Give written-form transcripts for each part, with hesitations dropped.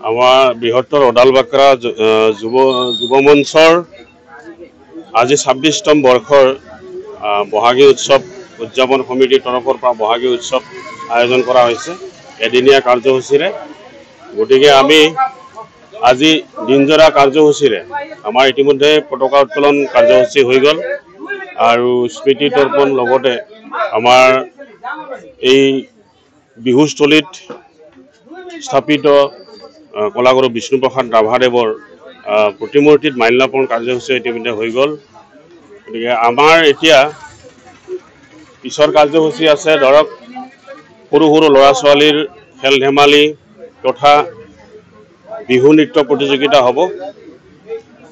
আমাৰ বৃহত্তৰ ওদালবাক্ৰা যুৱ মঞ্চৰ আজি ২৬তম বৰ্ষৰ বহাগী উৎসৱ উদযাপন সমিতিৰ তৰফৰ পৰা বহাগী উৎসৱ আয়োজন কৰা হৈছে এদিনীয়া কাৰ্যসূচীৰে। গতিকে আমি আজি দিনজোৰা কাৰ্যসূচীৰে আমাৰ ইতিমধ্যে পতাকা উত্তোলন কাৰ্যসূচী হৈ গ'ল আৰু স্মৃতি তৰ্পণ লগতে আমাৰ এই বিহুস্থলীত স্থাপিত কলাগুৰু বিষ্ণুপ্ৰসাদ ৰাভাদেৱৰ প্ৰতিমূৰ্তিত মাল্যাৰ্পণ কাৰ্যসূচী ইতিমধ্যে হৈ গ'ল। গতিকে আমাৰ এতিয়া পিছৰ কাৰ্যসূচী আছে ধৰক সৰু সৰু ল'ৰা ছোৱালীৰ খেল ধেমালি তথা বিহু নৃত্য প্ৰতিযোগিতা হ'ব।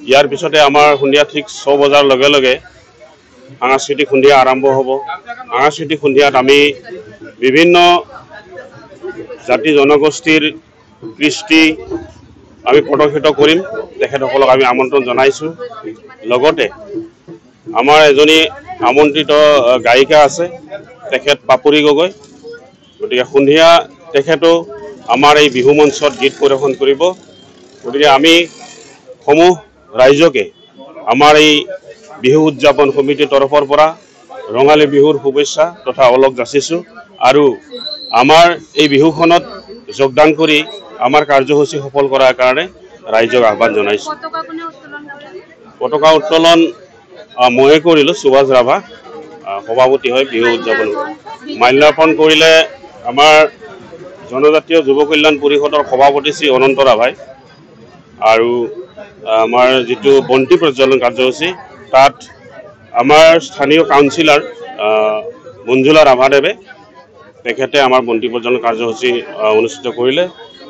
ইয়াৰ পিছতে আমাৰ সন্ধিয়া ঠিক ৬ বজাৰ লগে লগে সাংস্কৃতিক সন্ধিয়া আৰম্ভ হ'ব। সাংস্কৃতিক সন্ধিয়াত আমি বিভিন্ন জাতি জনগোষ্ঠীৰ কৃষ্টি আমি প্ৰদৰ্শিত কৰিম, তেখেতসকলক আমি আমন্ত্ৰণ জনাইছোঁ। লগতে আমাৰ এজনী আমন্ত্ৰিত গায়িকা আছে, তেখেত পাপৰি গগৈ। গতিকে সন্ধিয়া তেখেতো আমাৰ এই বিহু মঞ্চত গীত পৰিৱেশন কৰিব। গতিকে আমি সমূহ ৰাইজকে আমাৰ এই বিহু উদযাপন সমিতিৰ তৰফৰ পৰা ৰঙালী বিহুৰ শুভেচ্ছা তথা ওলগ যাচিছোঁ আৰু আমাৰ এই বিহুখনত যোগদান কৰি আমাৰ কাৰ্যসূচী সফল কৰাৰ কাৰণে ৰাইজক আহ্বান জনাইছোঁ। পতাকা উত্তোলন ময়ে কৰিলোঁ, সুভাষ ৰাভা সভাপতি হয় বিহু উদযাপন। মাল্যাৰ্পণ কৰিলে আমাৰ জনজাতীয় যুৱ কল্যাণ পৰিষদৰ সভাপতি শ্ৰী অনন্ত ৰাভাই আৰু আমাৰ যিটো বন্তি প্ৰজ্বলন কাৰ্যসূচী তাত আমাৰ স্থানীয় কাউন্সিলৰ মঞ্জুলা ৰাভাদেৱে তেখেতে আমাৰ বন্তি প্ৰজ্বলন কাৰ্যসূচী অনুষ্ঠিত কৰিলে।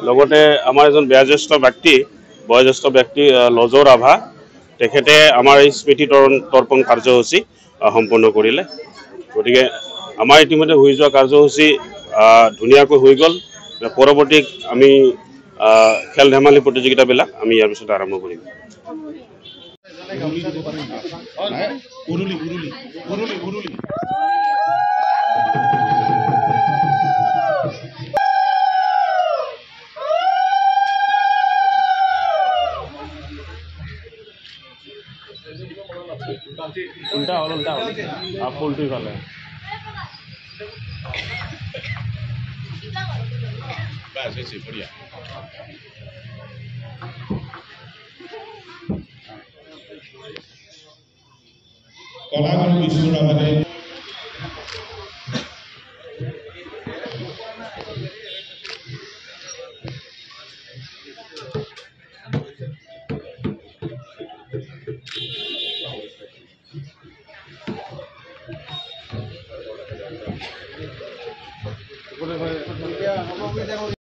লগতে আমাৰ এজন বয়োজ্যেষ্ঠ ব্যক্তি লজ ৰাভা তেখেতে আমাৰ এই স্মৃতি তৰ্পণ কাৰ্যসূচী সম্পন্ন কৰিলে। গতিকে আমাৰ ইতিমধ্যে হৈ যোৱা কাৰ্যসূচী ধুনীয়াকৈ হৈ গ'ল। পৰৱৰ্তী আমি খেল ধেমালি প্ৰতিযোগিতাবিলাক আমি ইয়াৰ পিছতে আৰম্ভ কৰিম। উল্টা হল পোলট্ৰি ফালে কলাগুৰু বিষ্ণু ৰাভাদেৱ